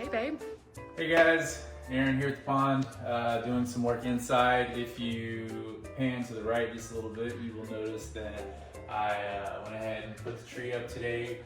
Hey, babe. Hey guys, Aaron here at the pond, doing some work inside. If you pan to the right just a little bit, you will notice that I went ahead and put the tree up today.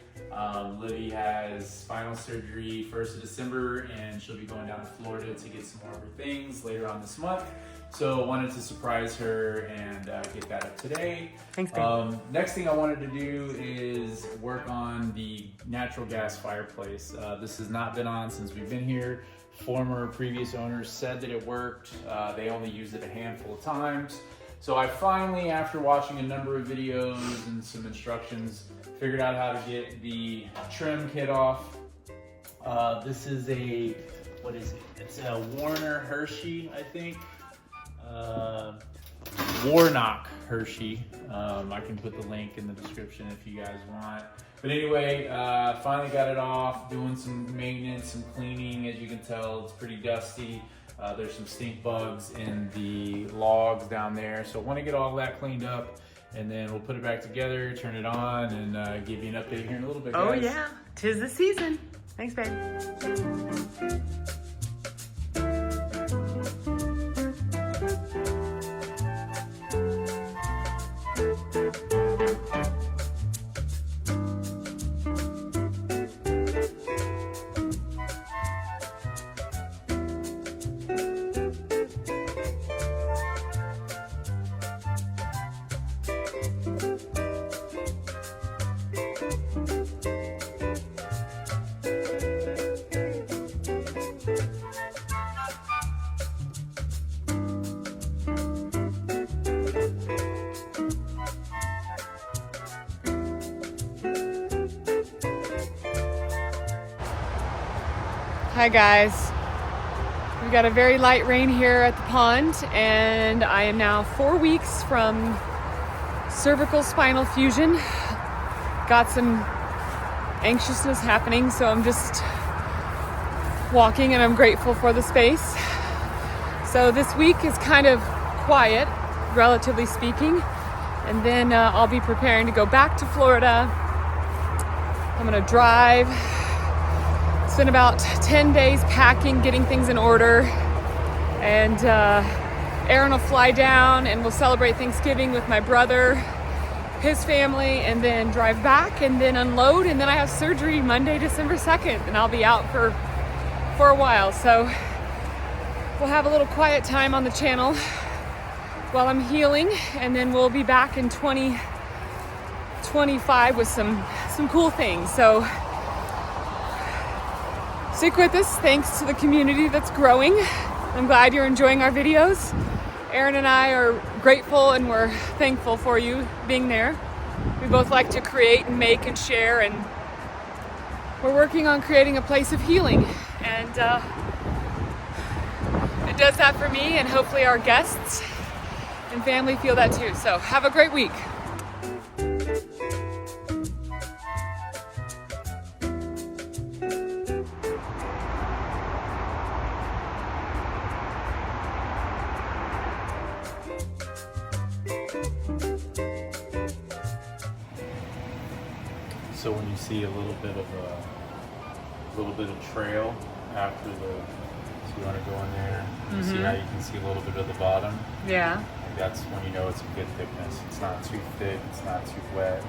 Livy has spinal surgery 1st of December, and she'll be going down to Florida to get some more of her things later on this month. So I wanted to surprise her and get that up today. Thanks, babe. Next thing I wanted to do is work on the natural gas fireplace. This has not been on since we've been here. Former previous owners said that it worked. They only used it a handful of times. So I finally, after watching a number of videos and some instructions, figured out how to get the trim kit off. This is a, what is it? It's a Warner Hershey, I think. Warnock Hershey. I can put the link in the description if you guys want. But anyway, finally got it off, doing some maintenance, some cleaning. As you can tell, it's pretty dusty. There's some stink bugs in the logs down there. So I want to get all that cleaned up, and then we'll put it back together, turn it on, and give you an update here in a little bit, guys. Oh yeah, 'tis the season. Thanks, babe. Hi guys, we've got a very light rain here at the pond, and I am now 4 weeks from cervical spinal fusion. Got some anxiousness happening, so I'm just walking, and I'm grateful for the space. So this week is kind of quiet, relatively speaking, and then I'll be preparing to go back to Florida. I'm gonna drive. Spent about 10 days packing, getting things in order, and Aaron will fly down and we'll celebrate Thanksgiving with my brother, his family, and then drive back and then unload, and then I have surgery Monday, December 2nd, and I'll be out for a while. So we'll have a little quiet time on the channel while I'm healing, and then we'll be back in 2025 with some cool things. So stick with us. Thanks to the community that's growing. I'm glad you're enjoying our videos. Aaron and I are grateful, and we're thankful for you being there. We both like to create and make and share, and we're working on creating a place of healing. And it does that for me, and hopefully our guests and family feel that too. So have a great week. So when you see a little bit of trail after the, so you want to go in there, you see how you can see a little bit of the bottom. Yeah. And that's when you know it's a good thickness. It's not too thick, it's not too wet.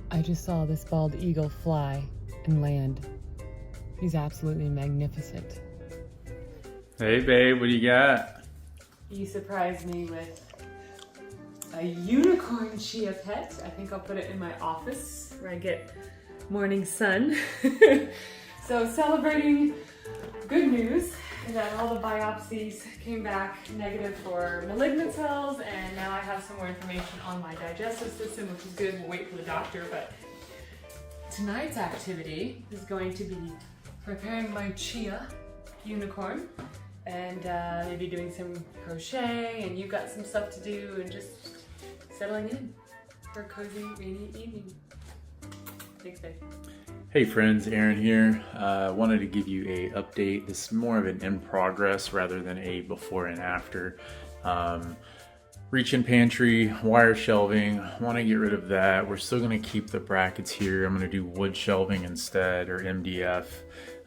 I just saw this bald eagle fly and land. He's absolutely magnificent. Hey babe, what do you got? You surprised me with a unicorn chia pet. I think I'll put it in my office where I get morning sun. So celebrating good news that all the biopsies came back negative for malignant cells, and now I have some more information on my digestive system, which is good. We'll wait for the doctor, but tonight's activity is going to be preparing my chia unicorn, and maybe doing some crochet, and you've got some stuff to do, and just settling in for a cozy rainy evening. Thanks, babe. Hey friends, Aaron here. Wanted to give you a update. This is more of an in progress rather than a before and after. reach-in pantry, wire shelving. Want to get rid of that. We're still going to keep the brackets here. I'm going to do wood shelving instead, or MDF.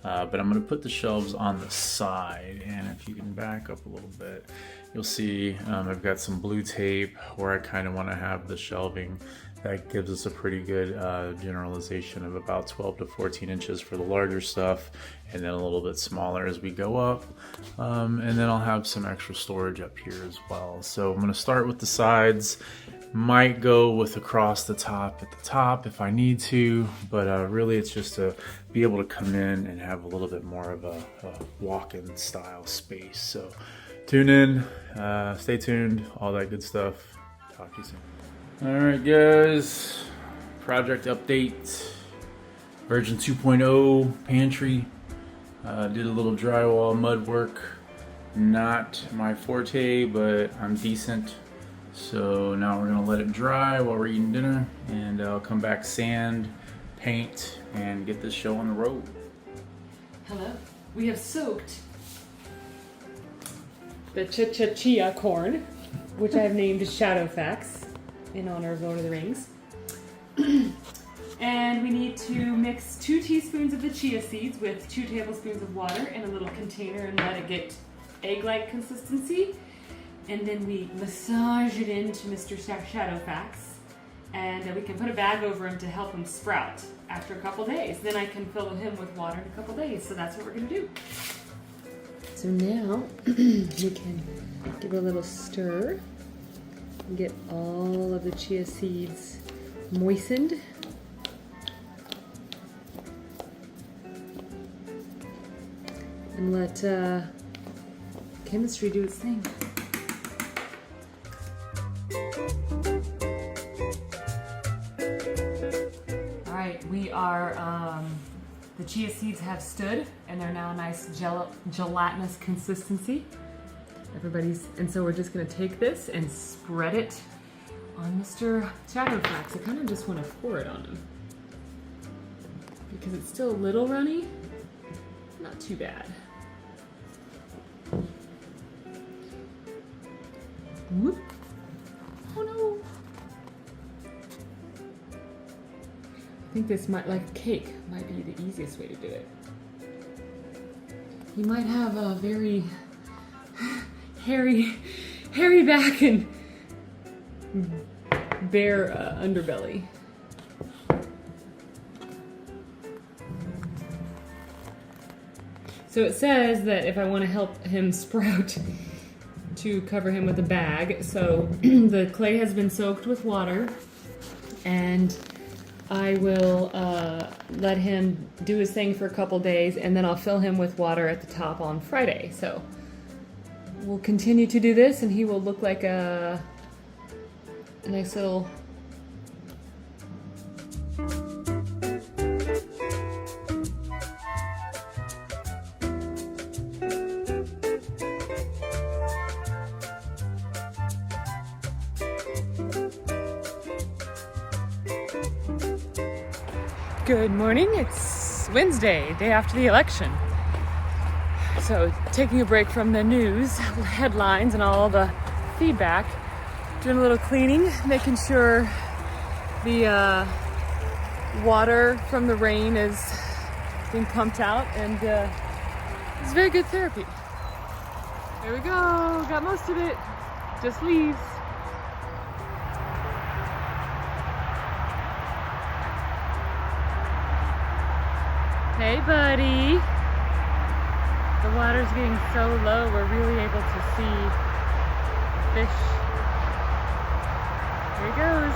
But I'm going to put the shelves on the side, and if you can back up a little bit, you'll see I've got some blue tape where I kind of want to have the shelving. That gives us a pretty good generalization of about 12 to 14 inches for the larger stuff, and then a little bit smaller as we go up. And then I'll have some extra storage up here as well. So I'm going to start with the sides. Might go with across the top at the top if I need to, but really it's just to be able to come in and have a little bit more of a walk-in style space. So tune in, stay tuned, all that good stuff. Talk to you soon. All right, guys, project update, version 2.0 pantry. Did a little drywall mud work. Not my forte, but I'm decent. So now we're gonna let it dry while we're eating dinner, and I'll come back, sand, paint, and get this show on the road. Hello. We have soaked the chia corn, which I've named Shadowfax in honor of Lord of the Rings. And we need to mix 2 teaspoons of the chia seeds with 2 tablespoons of water in a little container and let it get egg-like consistency. And then we massage it into Mr. Shadowfax, and we can put a bag over him to help him sprout after a couple days. Then I can fill him with water in a couple days. So that's what we're gonna do. So now we can give it a little stir and get all of the chia seeds moistened. And let chemistry do its thing. All right, we are, the chia seeds have stood and they're now a nice gelatinous consistency. And so we're just gonna take this and spread it on Mr. Shadowfax. I kind of just want to pour it on him because it's still a little runny. Not too bad. Whoop. Oh no. I think this might, like cake, might be the easiest way to do it. You might have a very hairy back and bare underbelly. So it says that if I want to help him sprout, to cover him with a bag. So the clay has been soaked with water, and I will let him do his thing for a couple days, and then I'll fill him with water at the top on Friday. So we'll continue to do this, and he will look like a nice little Good morning. It's Wednesday, day after the election. So taking a break from the news headlines and all the feedback, doing a little cleaning, making sure the water from the rain is being pumped out, and it's very good therapy. There we go, got most of it, just leaves. Hey buddy, the water's getting so low we're really able to see the fish. Here he goes.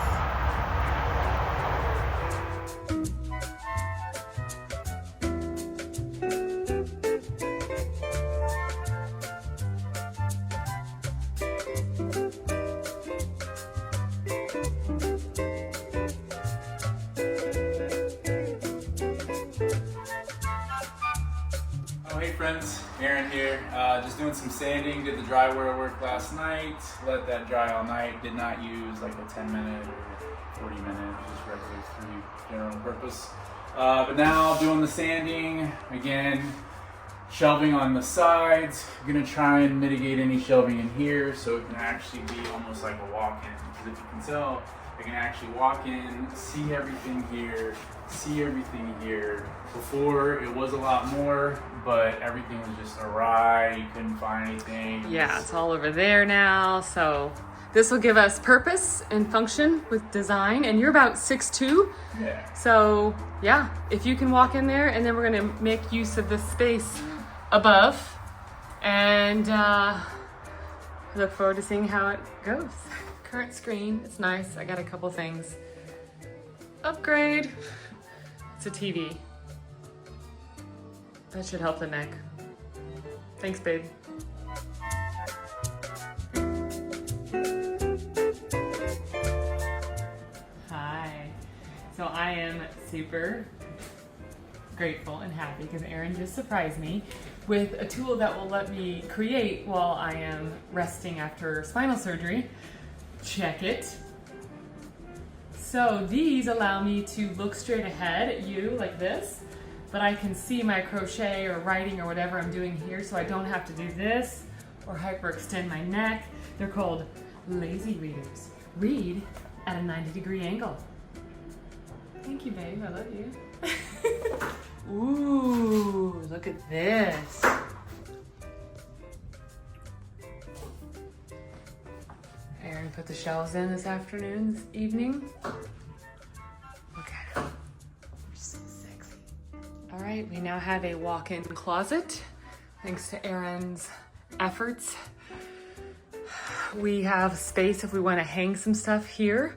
Hey friends, Aaron here. Just doing some sanding, did the dryware work last night, let that dry all night, did not use like a 10-minute or 40-minute, just regular 3 general purpose. But now doing the sanding, again, shelving on the sides. I'm gonna try and mitigate any shelving in here so it can actually be almost like a walk-in. Because if you can tell, I can actually walk in, see everything here, see everything here. Before it was a lot more, but everything was just awry. You couldn't find anything. Yeah, it's all over there now. So this will give us purpose and function with design. And you're about 6'2". Yeah. So yeah, if you can walk in there, and then we're gonna make use of this space above, and look forward to seeing how it goes. Current screen, it's nice. I got a couple things. Upgrade. It's a TV. That should help the neck. Thanks, babe. Hi. So I am super grateful and happy because Aaron just surprised me with a tool that will let me create while I am resting after spinal surgery. Check it. So these allow me to look straight ahead at you like this, but I can see my crochet or writing or whatever I'm doing here, so I don't have to do this or hyperextend my neck. They're called lazy readers. Read at a 90-degree angle. Thank you, babe. I love you. Ooh, look at this. Aaron put the shelves in this afternoon, this evening. Look at them. They're so sexy. All right, we now have a walk-in closet, thanks to Aaron's efforts. We have space if we want to hang some stuff here,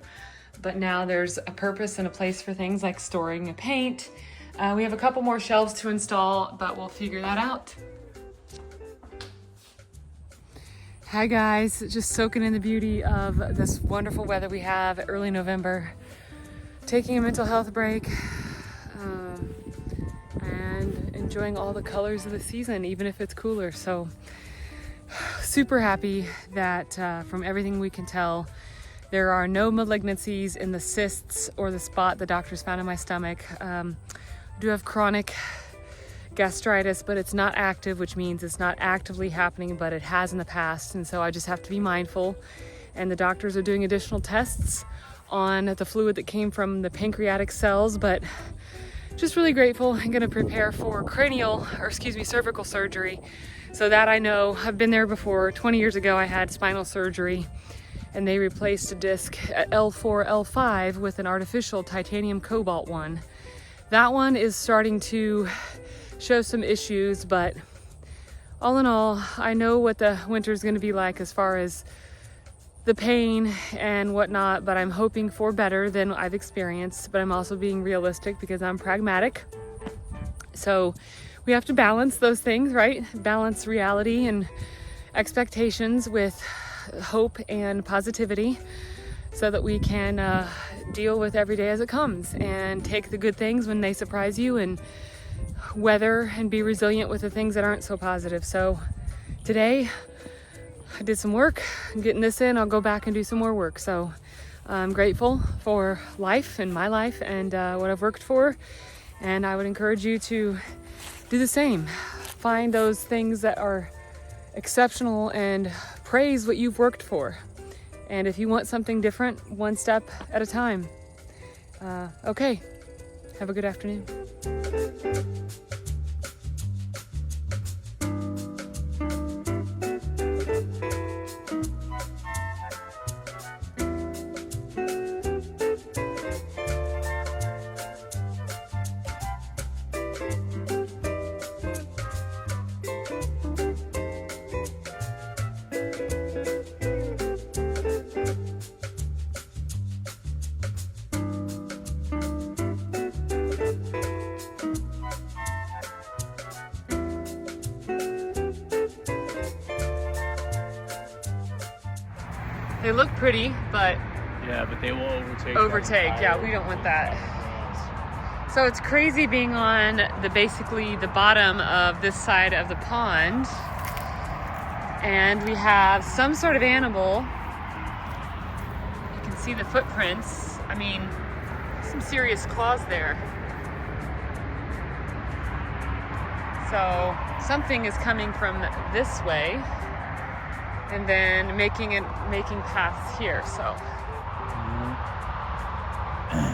but now there's a purpose and a place for things like storing a paint. We have a couple more shelves to install, but we'll figure that out. Hi guys, just soaking in the beauty of this wonderful weather we have early November. Taking a mental health break and enjoying all the colors of the season, even if it's cooler. So super happy that from everything we can tell, there are no malignancies in the cysts or the spot the doctors found in my stomach. I do have chronic gastritis, but it's not active, which means it's not actively happening, but it has in the past. And so I just have to be mindful. And the doctors are doing additional tests on the fluid that came from the pancreatic cells, but just really grateful. I'm gonna prepare for cervical surgery. So that I know, I've been there before. 20 years ago, I had spinal surgery and they replaced a disc at L4, L5 with an artificial titanium cobalt one. That one is starting to show some issues, but all in all, I know what the winter is going to be like as far as the pain and whatnot, but I'm hoping for better than I've experienced, but I'm also being realistic because I'm pragmatic. So we have to balance those things, right? Balance reality and expectations with hope and positivity so that we can deal with every day as it comes and take the good things when they surprise you and weather and be resilient with the things that aren't so positive. So today I did some work. I'm getting this in. I'll go back and do some more work. So I'm grateful for life and my life and what I've worked for. And I would encourage you to do the same. Find those things that are exceptional and praise what you've worked for. And if you want something different, one step at a time. Okay, have a good afternoon. They look pretty, but yeah, but they will overtake. Yeah, we don't want that. So it's crazy being on basically the bottom of this side of the pond, and we have some sort of animal. You can see the footprints. I mean, some serious claws there. So something is coming from this way and then making paths here. So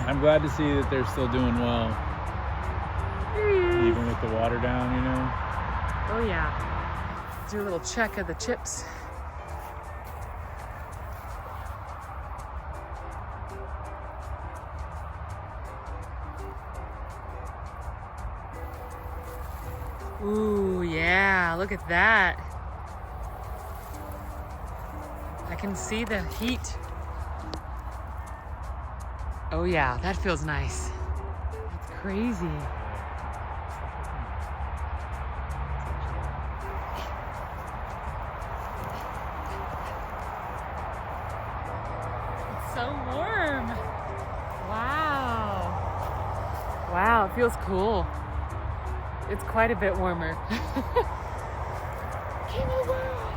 I'm glad to see that they're still doing well, even with the water down, you know. Oh yeah. Do a little check of the chips. Ooh, yeah, look at that. I can see the heat. Oh yeah, that feels nice. That's crazy. It's so warm. Wow. Wow, it feels cool. It's quite a bit warmer. King of the world.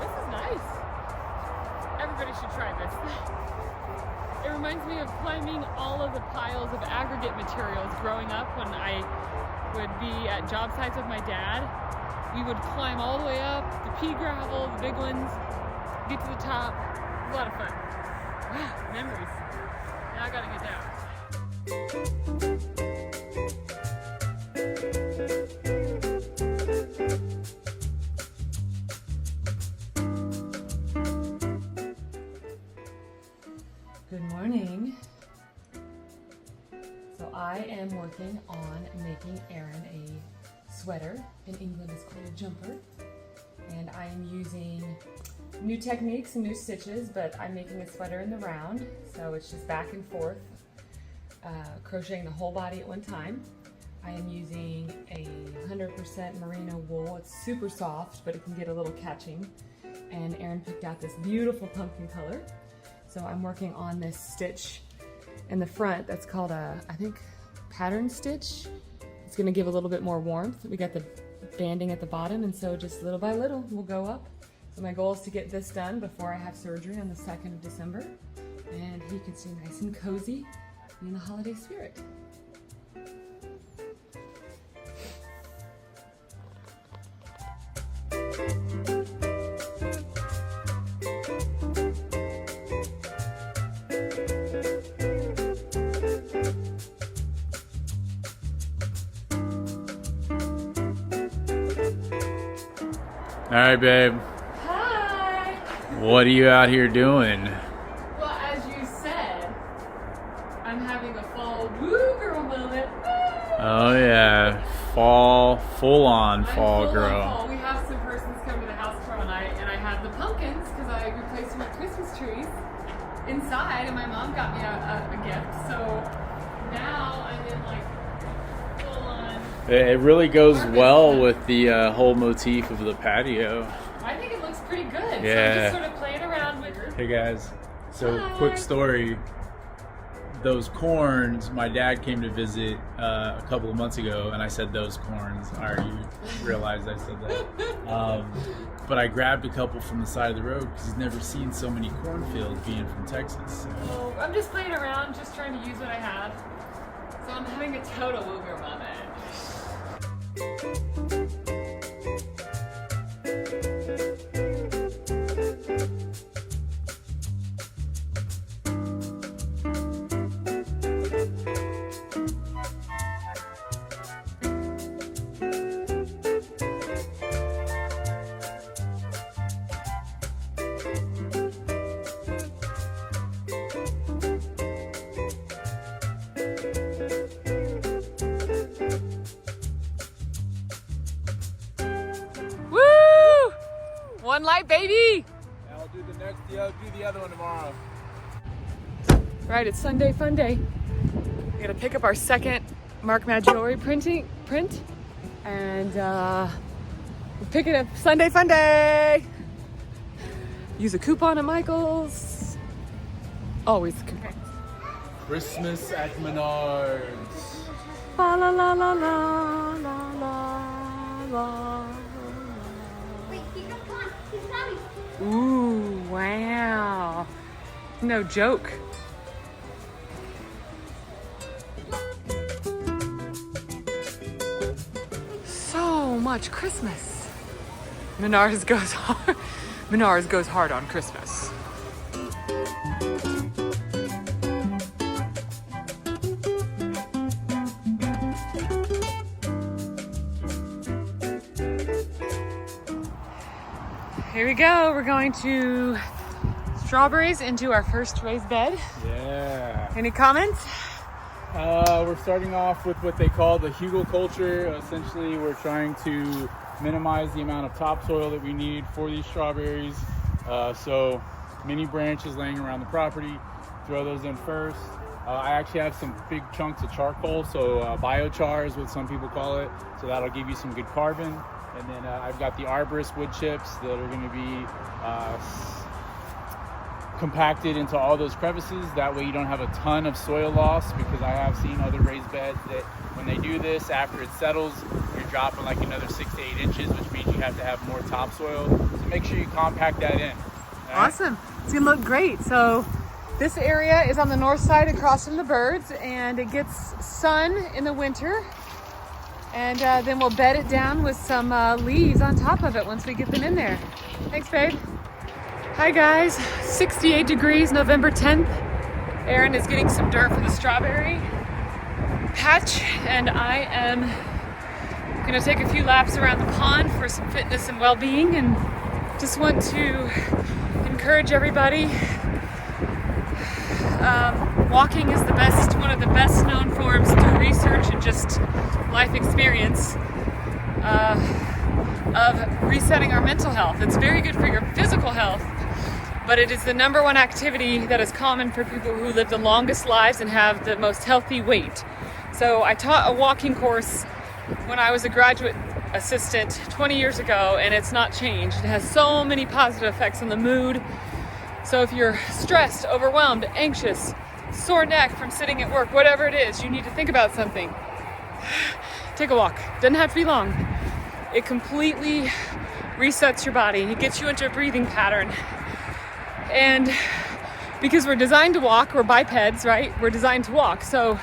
This is nice. Everybody should try this. It reminds me of climbing all of the piles of aggregate materials growing up when I would be at job sites with my dad. We would climb all the way up, the pea gravel, the big ones, get to the top. It was a lot of fun. Wow, memories. Now I gotta get down. Good morning. So I am working on making Erin a sweater. In England it's called a jumper. And I am using new techniques and new stitches, but I'm making a sweater in the round. So it's just back and forth, crocheting the whole body at one time. I am using a 100% merino wool. It's super soft, but it can get a little catching. And Erin picked out this beautiful pumpkin color. So I'm working on this stitch in the front that's called a, I think, pattern stitch. It's gonna give a little bit more warmth. We got the banding at the bottom, and so just little by little we'll go up. So my goal is to get this done before I have surgery on the 2nd of December, and he can stay nice and cozy in the holiday spirit. All right, babe. Hi! What are you out here doing? Well, as you said, I'm having a fall woo girl moment. Oh yeah, fall, full-on I'm fall full girl. on fall. We have some persons come to the house tomorrow night, and I have the pumpkins because I replaced them with Christmas trees inside, and my mom got me a gift. So now I'm in like full on. It really goes Harvest well time. with the whole motif of the patio. I think it looks pretty good. So Yeah. I'm just sort of playing around with her. Hey guys, so Hi. quick story. Those corns, my dad came to visit a couple of months ago, and I said those corns. I already realized I said that. But I grabbed a couple from the side of the road because he's never seen so many cornfields being from Texas. So. So I'm just playing around, just trying to use what I have. So I'm having a total wooger moment. Woo! One light, baby! I'll do the other one tomorrow. Right, it's Sunday Fun Day. We're gonna pick up our second Mark Maggiore print, and we're picking up Sunday Fun Day. Use a coupon at Michael's. Always a coupon. Christmas at Menards. La la la la la la la la. Wait, come on, he's coming. Ooh, wow. No joke. So much Christmas. Menards goes hard. Menards goes hard on Christmas. Here we go. We're going to strawberries into our first raised bed. Yeah. Any comments? We're starting off with what they call the hugelkultur. Essentially, we're trying to minimize the amount of topsoil that we need for these strawberries. So many branches laying around the property, throw those in first. I actually have some big chunks of charcoal, so biochar is what some people call it. So that'll give you some good carbon. And then I've got the arborist wood chips that are going to be compacted into all those crevices. That way you don't have a ton of soil loss, because I have seen other raised beds that when they do this, after it settles, you're dropping like another 6 to 8 inches, which means you have to have more topsoil. So make sure you compact that in. Right? Awesome. It's gonna look great. So this area is on the north side across from the birds, and it gets sun in the winter. And then we'll bed it down with some leaves on top of it once we get them in there. Thanks, babe. Hi guys, 68 degrees, November 10th. Aaron is getting some dirt for the strawberry patch, and I am gonna take a few laps around the pond for some fitness and well-being, and just want to encourage everybody. Walking is one of the best known forms through research and just life experience of resetting our mental health. It's very good for your physical health, but it is the #1 activity that is common for people who live the longest lives and have the most healthy weight. So I taught a walking course when I was a graduate assistant 20 years ago, and it's not changed. It has so many positive effects on the mood. So if you're stressed, overwhelmed, anxious, sore neck from sitting at work, whatever it is, you need to think about something. Take a walk. Doesn't have to be long. It completely resets your body. It gets you into a breathing pattern. And because we're designed to walk, we're bipeds, right? We're designed to walk. So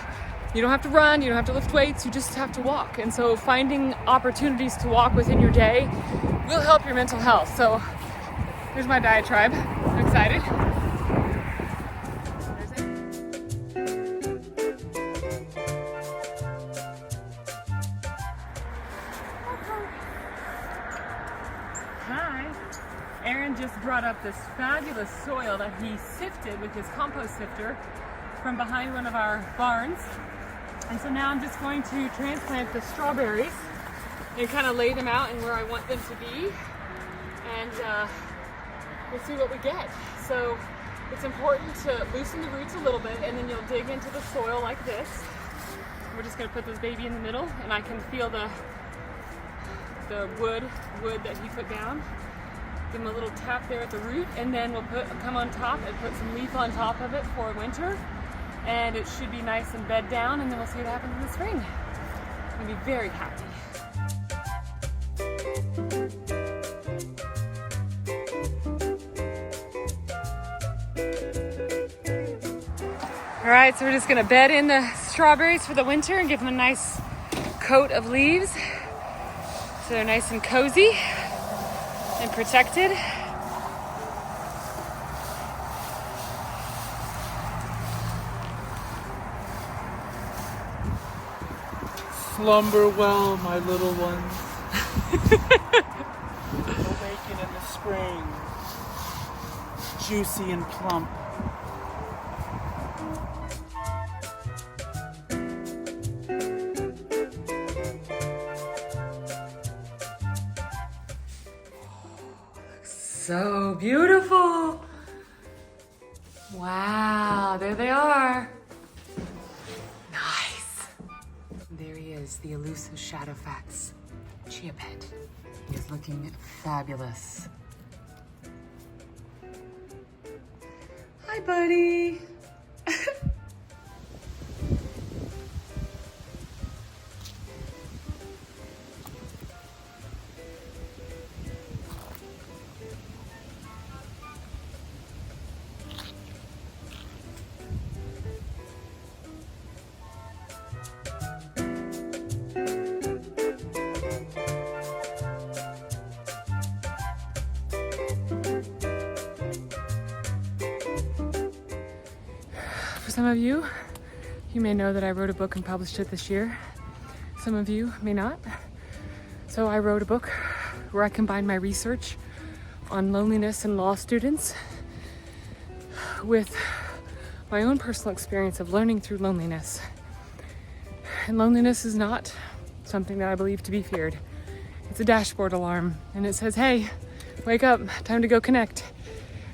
you don't have to run, you don't have to lift weights, you just have to walk. And so finding opportunities to walk within your day will help your mental health. So here's my diatribe. I'm excited. Hi. Aaron just brought up this fabulous soil that he sifted with his compost sifter from behind one of our barns. And so now I'm just going to transplant the strawberries and kind of lay them out in where I want them to be. And we'll see what we get. So it's important to loosen the roots a little bit, and then you'll dig into the soil like this. We're just gonna put this baby in the middle, and I can feel the wood that he put down. Give him a little tap there at the root, and then we'll come on top and put some leaf on top of it for winter. And it should be nice and bed down, and then we'll see what happens in the spring. I'm gonna be very happy. All right, so we're just gonna bed in the strawberries for the winter and give them a nice coat of leaves so they're nice and cozy and protected. Slumber well, my little ones. Awaken in the spring, juicy and plump. So beautiful. Wow, there they are. Nice. There he is, the elusive Shadowfax chia pet. He is looking fabulous. Hi, buddy. some of you, you may know that I wrote a book and published it this year. Some of you may not. So I wrote a book where I combined my research on loneliness in law students with my own personal experience of learning through loneliness. And loneliness is not something that I believe to be feared. It's a dashboard alarm, and it says, hey, wake up, time to go connect.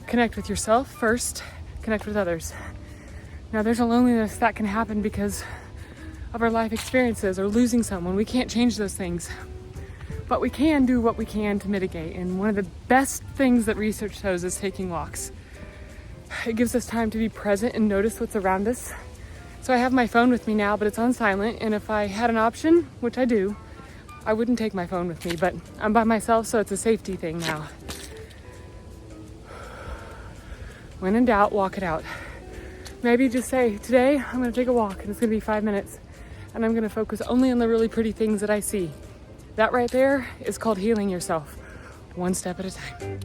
Connect with yourself first, connect with others. Now there's a loneliness that can happen because of our life experiences or losing someone. We can't change those things, but we can do what we can to mitigate. And one of the best things that research shows is taking walks. It gives us time to be present and notice what's around us. So I have my phone with me now, but it's on silent. And if I had an option, which I do, I wouldn't take my phone with me, but I'm by myself, so it's a safety thing now. When in doubt, walk it out. Maybe just say, today I'm gonna take a walk and it's gonna be 5 minutes and I'm gonna focus only on the really pretty things that I see. That right there is called healing yourself, one step at a time.